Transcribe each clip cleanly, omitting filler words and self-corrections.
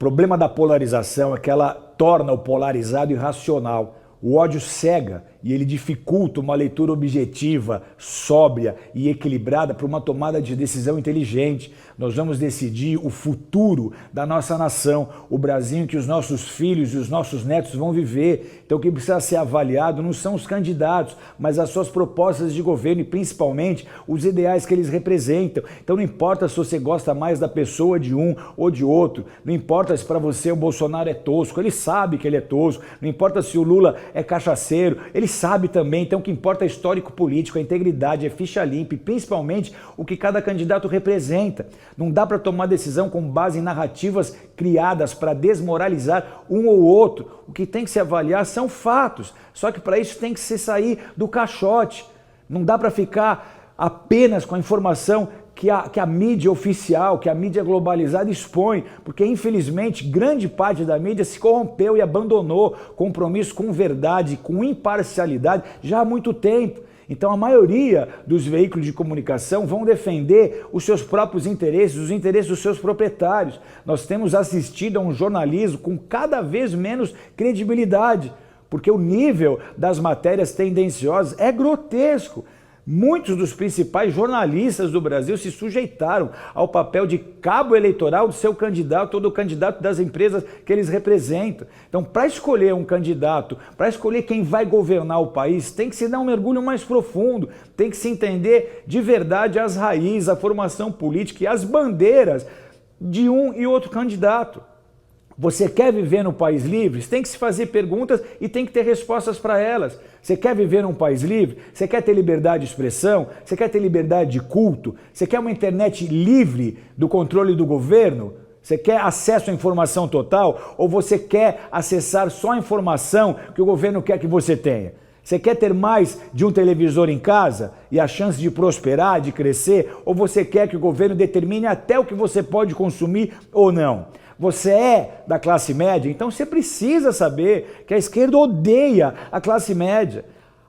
problema da polarização é que ela torna o polarizado irracional. O ódio cega e ele dificulta uma leitura objetiva, sóbria e equilibrada para uma tomada de decisão inteligente. Nós vamos decidir o futuro da nossa nação, o Brasil em que os nossos filhos e os nossos netos vão viver. Então o que precisa ser avaliado não são os candidatos, mas as suas propostas de governo e principalmente os ideais que eles representam. Então não importa se você gosta mais da pessoa de um ou de outro, não importa se para você o Bolsonaro é tosco, ele sabe que ele é tosco, não importa se o Lula é cachaceiro, ele sabe também. Então o que importa é histórico político, a integridade, é ficha limpa e principalmente o que cada candidato representa. Não dá para tomar decisão com base em narrativas criadas para desmoralizar um ou outro. O que tem que se avaliar são fatos, só que para isso tem que se sair do caixote. Não dá para ficar apenas com a informação que a mídia oficial, que a mídia globalizada expõe, porque infelizmente grande parte da mídia se corrompeu e abandonou compromisso com verdade, com imparcialidade já há muito tempo. Então a maioria dos veículos de comunicação vão defender os seus próprios interesses, os interesses dos seus proprietários. Nós temos assistido a um jornalismo com cada vez menos credibilidade, porque o nível das matérias tendenciosas é grotesco. Muitos dos principais jornalistas do Brasil se sujeitaram ao papel de cabo eleitoral do seu candidato ou do candidato das empresas que eles representam. Então, para escolher um candidato, para escolher quem vai governar o país, tem que se dar um mergulho mais profundo, tem que se entender de verdade as raízes, a formação política e as bandeiras de um e outro candidato. Você quer viver num país livre? Você tem que se fazer perguntas e tem que ter respostas para elas. Você quer viver num país livre? Você quer ter liberdade de expressão? Você quer ter liberdade de culto? Você quer uma internet livre do controle do governo? Você quer acesso à informação total? Ou você quer acessar só a informação que o governo quer que você tenha? Você quer ter mais de um televisor em casa e a chance de prosperar, de crescer? Ou você quer que o governo determine até o que você pode consumir ou não? Você é da classe média, então você precisa saber que a esquerda odeia a classe média.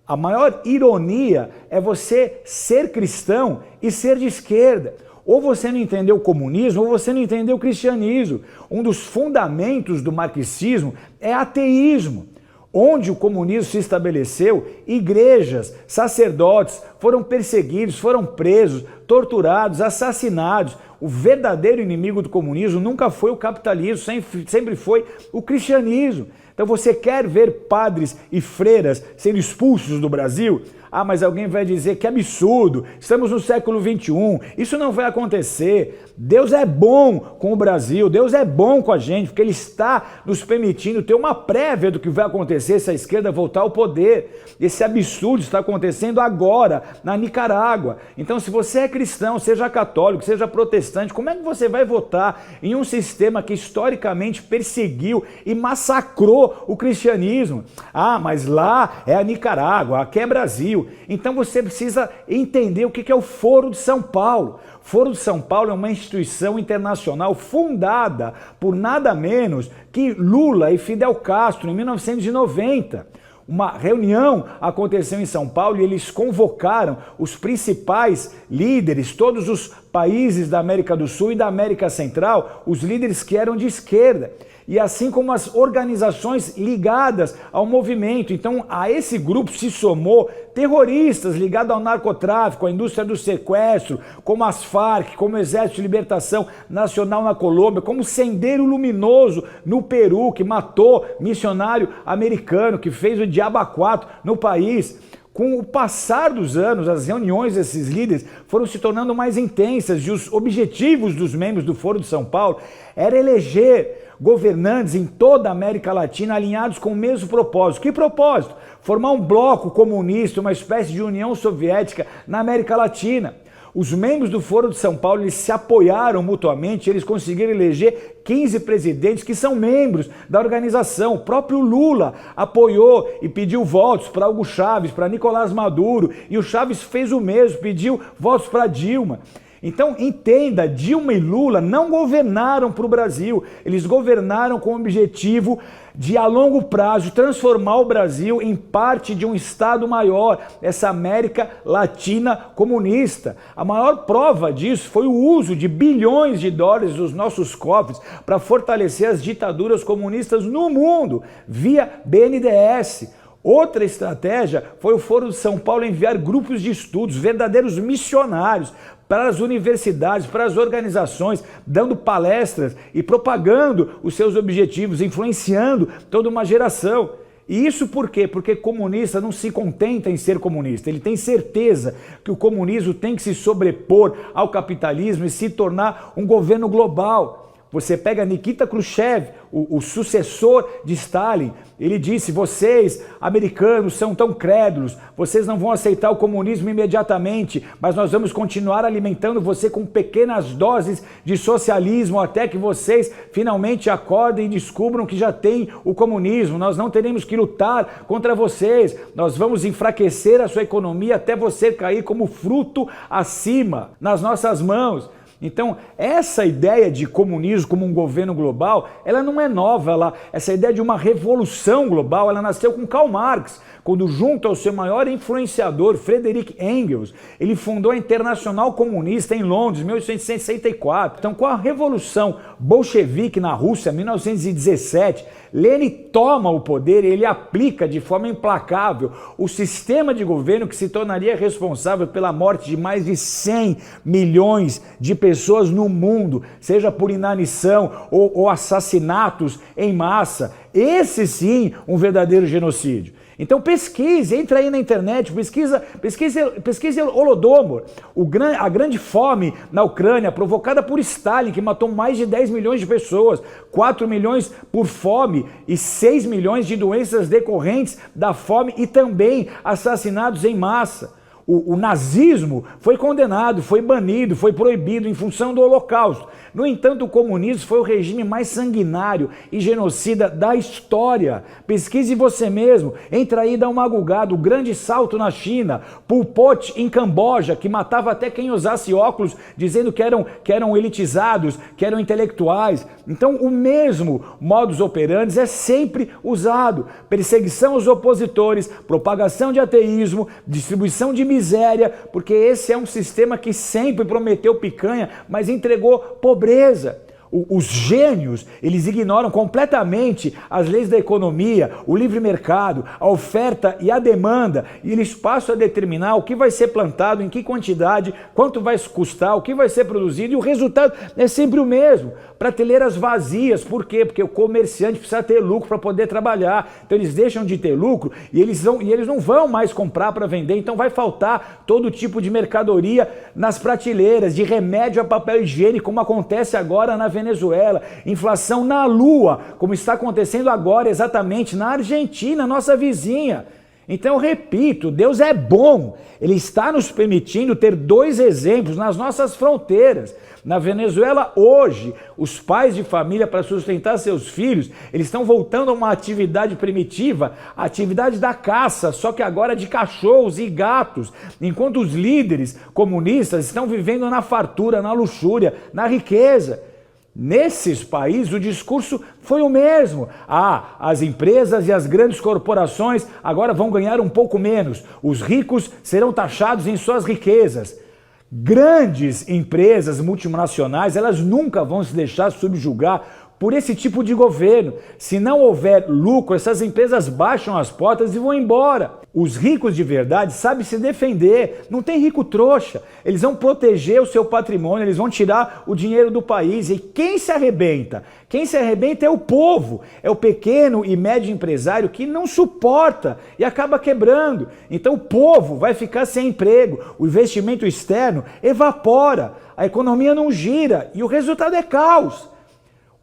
A maior ironia é você ser cristão e ser de esquerda. Ou você não entendeu o comunismo ou você não entendeu o cristianismo. Um dos fundamentos do marxismo é ateísmo. Onde o comunismo se estabeleceu, igrejas, sacerdotes foram perseguidos, foram presos, torturados, assassinados. O verdadeiro inimigo do comunismo nunca foi o capitalismo, sempre foi o cristianismo. Então você quer ver padres e freiras sendo expulsos do Brasil? Ah, mas alguém vai dizer que absurdo, estamos no século XXI, isso não vai acontecer. Deus é bom com o Brasil, Deus é bom com a gente, porque Ele está nos permitindo ter uma prévia do que vai acontecer se a esquerda voltar ao poder. Esse absurdo está acontecendo agora, na Nicarágua. Então, se você é cristão, seja católico, seja protestante, como é que você vai votar em um sistema que historicamente perseguiu e massacrou o cristianismo? Ah, mas lá é a Nicarágua, aqui é Brasil. Então você precisa entender o que é o Foro de São Paulo. Foro de São Paulo é uma instituição internacional fundada por nada menos que Lula e Fidel Castro em 1990. Uma reunião aconteceu em São Paulo e eles convocaram os principais líderes, todos os países da América do Sul e da América Central, os líderes que eram de esquerda. E assim como as organizações ligadas ao movimento. Então, a esse grupo se somou terroristas ligados ao narcotráfico, à indústria do sequestro, como as Farc, como o Exército de Libertação Nacional na Colômbia, como o Sendero Luminoso no Peru, que matou missionário americano, que fez o Diabo 4 no país. Com o passar dos anos, as reuniões desses líderes foram se tornando mais intensas e os objetivos dos membros do Foro de São Paulo era eleger governantes em toda a América Latina alinhados com o mesmo propósito. Que propósito? Formar um bloco comunista, uma espécie de União Soviética na América Latina. Os membros do Foro de São Paulo eles se apoiaram mutuamente, eles conseguiram eleger 15 presidentes que são membros da organização. O próprio Lula apoiou e pediu votos para Hugo Chávez, para Nicolás Maduro, e o Chávez fez o mesmo, pediu votos para Dilma. Então, entenda, Dilma e Lula não governaram para o Brasil, eles governaram com o objetivo de, a longo prazo, transformar o Brasil em parte de um Estado maior, essa América Latina comunista. A maior prova disso foi o uso de bilhões de dólares dos nossos cofres para fortalecer as ditaduras comunistas no mundo, via BNDES. Outra estratégia foi o Foro de São Paulo enviar grupos de estudos, verdadeiros missionários, para as universidades, para as organizações, dando palestras e propagando os seus objetivos, influenciando toda uma geração. E isso por quê? Porque comunista não se contenta em ser comunista, ele tem certeza que o comunismo tem que se sobrepor ao capitalismo e se tornar um governo global. Você pega Nikita Khrushchev, o sucessor de Stalin, ele disse: vocês, americanos, são tão crédulos, vocês não vão aceitar o comunismo imediatamente, mas nós vamos continuar alimentando você com pequenas doses de socialismo até que vocês finalmente acordem e descubram que já tem o comunismo. Nós não teremos que lutar contra vocês, nós vamos enfraquecer a sua economia até você cair como fruto acima nas nossas mãos. Então, essa ideia de comunismo como um governo global, ela não é nova. Essa ideia de uma revolução global, ela nasceu com Karl Marx, quando, junto ao seu maior influenciador, Friedrich Engels, ele fundou a Internacional Comunista em Londres, em 1864. Então, com a Revolução Bolchevique na Rússia, em 1917, Lenin toma o poder e ele aplica de forma implacável o sistema de governo que se tornaria responsável pela morte de mais de 100 milhões de pessoas no mundo, seja por inanição ou assassinatos em massa. Esse sim, um verdadeiro genocídio. Então pesquise, entra aí na internet, pesquise Holodomor, a grande fome na Ucrânia provocada por Stalin, que matou mais de 10 milhões de pessoas, 4 milhões por fome e 6 milhões de doenças decorrentes da fome e também assassinados em massa. O nazismo foi condenado, foi banido, foi proibido em função do Holocausto. No entanto, o comunismo foi o regime mais sanguinário e genocida da história. Pesquise você mesmo, entra aí e dá uma gulgada. O grande salto na China, Pol Pot em Camboja, que matava até quem usasse óculos, dizendo que eram elitizados, que eram intelectuais. Então, o mesmo modus operandi é sempre usado. Perseguição aos opositores, propagação de ateísmo, distribuição de miséria, porque esse é um sistema que sempre prometeu picanha, mas entregou pobreza. Os gênios, eles ignoram completamente as leis da economia, o livre mercado, a oferta e a demanda, e eles passam a determinar o que vai ser plantado, em que quantidade, quanto vai custar, o que vai ser produzido, e o resultado é sempre o mesmo. Prateleiras vazias, por quê? Porque o comerciante precisa ter lucro para poder trabalhar, então eles deixam de ter lucro e eles não vão mais comprar para vender, então vai faltar todo tipo de mercadoria nas prateleiras, de remédio a papel higiênico, como acontece agora na Venezuela, inflação na lua, como está acontecendo agora exatamente na Argentina, nossa vizinha. Então eu repito, Deus é bom, Ele está nos permitindo ter dois exemplos nas nossas fronteiras. Na Venezuela hoje, os pais de família, para sustentar seus filhos, eles estão voltando a uma atividade primitiva, a atividade da caça, só que agora de cachorros e gatos, enquanto os líderes comunistas estão vivendo na fartura, na luxúria, na riqueza. Nesses países o discurso foi o mesmo. As empresas e as grandes corporações agora vão ganhar um pouco menos. Os ricos serão taxados em suas riquezas. Grandes empresas multinacionais, elas nunca vão se deixar subjugar por esse tipo de governo. Se não houver lucro, essas empresas baixam as portas e vão embora. Os ricos de verdade sabem se defender, não tem rico trouxa. Eles vão proteger o seu patrimônio, eles vão tirar o dinheiro do país. E quem se arrebenta? Quem se arrebenta é o povo, é o pequeno e médio empresário que não suporta e acaba quebrando. Então o povo vai ficar sem emprego, o investimento externo evapora, a economia não gira e o resultado é caos.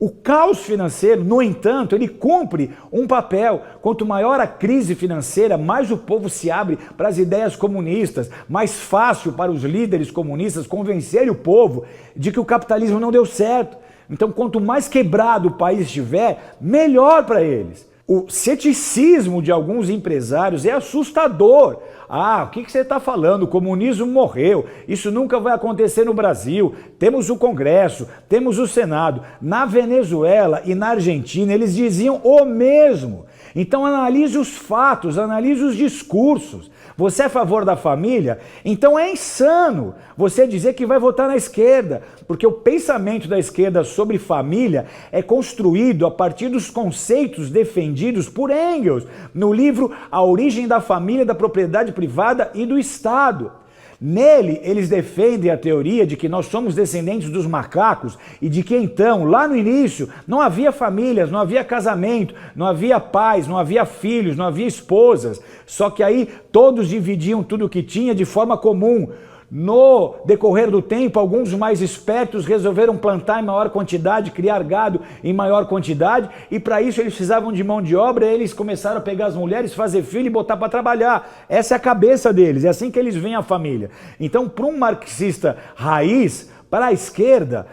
O caos financeiro, no entanto, ele cumpre um papel. Quanto maior a crise financeira, mais o povo se abre para as ideias comunistas, mais fácil para os líderes comunistas convencerem o povo de que o capitalismo não deu certo. Então, quanto mais quebrado o país estiver, melhor para eles. O ceticismo de alguns empresários é assustador. Ah, o que você está falando? O comunismo morreu, isso nunca vai acontecer no Brasil. Temos o Congresso, temos o Senado. Na Venezuela e na Argentina eles diziam o mesmo. Então analise os fatos, analise os discursos. Você é a favor da família? Então é insano você dizer que vai votar na esquerda, porque o pensamento da esquerda sobre família é construído a partir dos conceitos defendidos por Engels no livro A Origem da Família, da Propriedade Privada e do Estado. Nele, eles defendem a teoria de que nós somos descendentes dos macacos e de que então, lá no início, não havia famílias, não havia casamento, não havia pais, não havia filhos, não havia esposas. Só que aí todos dividiam tudo o que tinha de forma comum. No decorrer do tempo, alguns mais espertos resolveram plantar em maior quantidade, criar gado em maior quantidade, e para isso eles precisavam de mão de obra, e eles começaram a pegar as mulheres, fazer filho e botar para trabalhar. Essa é a cabeça deles, é assim que eles veem a família. Então, para um marxista raiz, para a esquerda,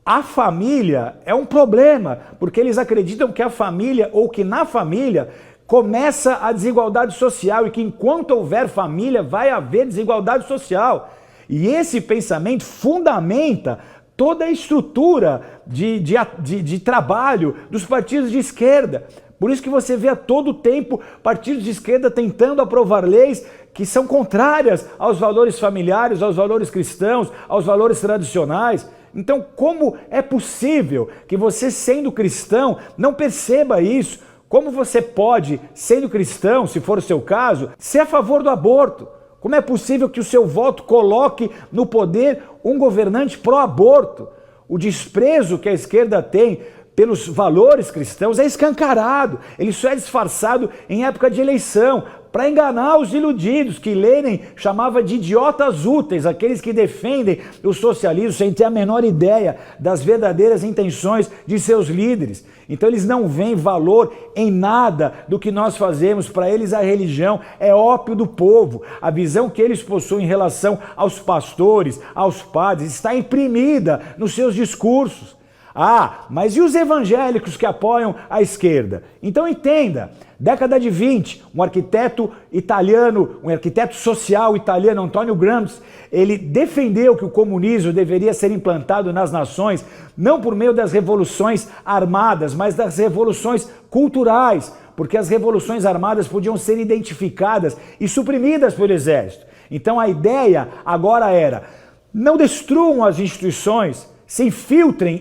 a família é um problema, porque eles acreditam que a família, ou que na família, começa a desigualdade social, e que enquanto houver família, vai haver desigualdade social. E esse pensamento fundamenta toda a estrutura de trabalho dos partidos de esquerda. Por isso que você vê a todo tempo partidos de esquerda tentando aprovar leis que são contrárias aos valores familiares, aos valores cristãos, aos valores tradicionais. Então, como é possível que você, sendo cristão, não perceba isso? Como você pode, sendo cristão, se for o seu caso, ser a favor do aborto? Como é possível que o seu voto coloque no poder um governante pró-aborto? O desprezo que a esquerda tem pelos valores cristãos é escancarado. Ele só é disfarçado em época de eleição, para enganar os iludidos, que Lenin chamava de idiotas úteis, aqueles que defendem o socialismo sem ter a menor ideia das verdadeiras intenções de seus líderes. Então eles não veem valor em nada do que nós fazemos. Para eles a religião é ópio do povo. A visão que eles possuem em relação aos pastores, aos padres, está imprimida nos seus discursos. Ah, mas e os evangélicos que apoiam a esquerda? Então entenda, década de 20, um arquiteto italiano, um arquiteto social italiano, Antonio Gramsci, ele defendeu que o comunismo deveria ser implantado nas nações, não por meio das revoluções armadas, mas das revoluções culturais, porque as revoluções armadas podiam ser identificadas e suprimidas pelo exército. Então a ideia agora era, não destruam as instituições, se infiltrem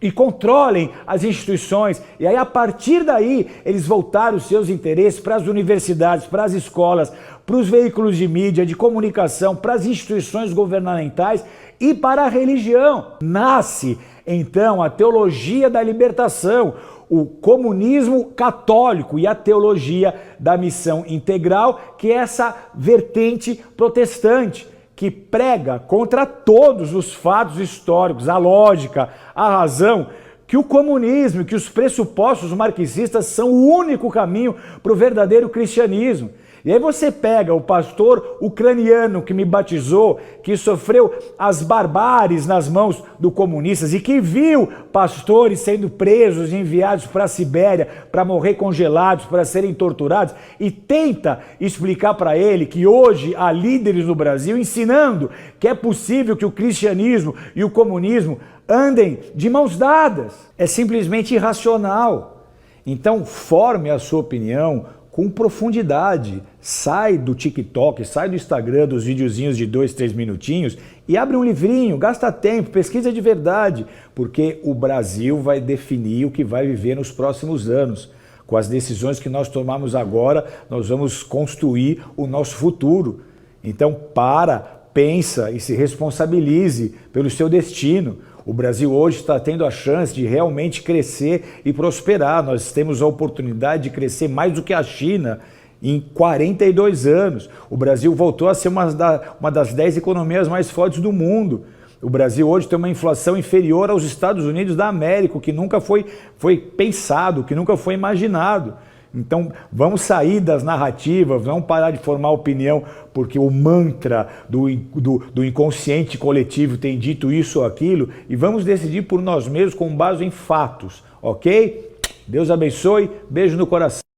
e controlem as instituições. E aí, a partir daí, eles voltaram os seus interesses para as universidades, para as escolas, para os veículos de mídia, de comunicação, para as instituições governamentais e para a religião. Nasce, então, a teologia da libertação, o comunismo católico e a teologia da missão integral, que é essa vertente protestante, que prega contra todos os fatos históricos, a lógica, a razão, que o comunismo, que os pressupostos marxistas são o único caminho para o verdadeiro cristianismo. E aí você pega o pastor ucraniano que me batizou, que sofreu as barbáries nas mãos dos comunistas e que viu pastores sendo presos e enviados para a Sibéria para morrer congelados, para serem torturados, e tenta explicar para ele que hoje há líderes no Brasil ensinando que é possível que o cristianismo e o comunismo andem de mãos dadas. É simplesmente irracional. Então forme a sua opinião com profundidade. Sai do TikTok, sai do Instagram, dos videozinhos de 2, 3 minutinhos e abre um livrinho, gasta tempo, pesquisa de verdade, porque o Brasil vai definir o que vai viver nos próximos anos. Com as decisões que nós tomamos agora, nós vamos construir o nosso futuro. Então pensa e se responsabilize pelo seu destino. O Brasil hoje está tendo a chance de realmente crescer e prosperar. Nós temos a oportunidade de crescer mais do que a China em 42 anos. O Brasil voltou a ser uma das 10 economias mais fortes do mundo. O Brasil hoje tem uma inflação inferior aos Estados Unidos da América, o que nunca foi pensado, o que nunca foi imaginado. Então vamos sair das narrativas, vamos parar de formar opinião porque o mantra do inconsciente coletivo tem dito isso ou aquilo, e vamos decidir por nós mesmos com base em fatos, ok? Deus abençoe, beijo no coração.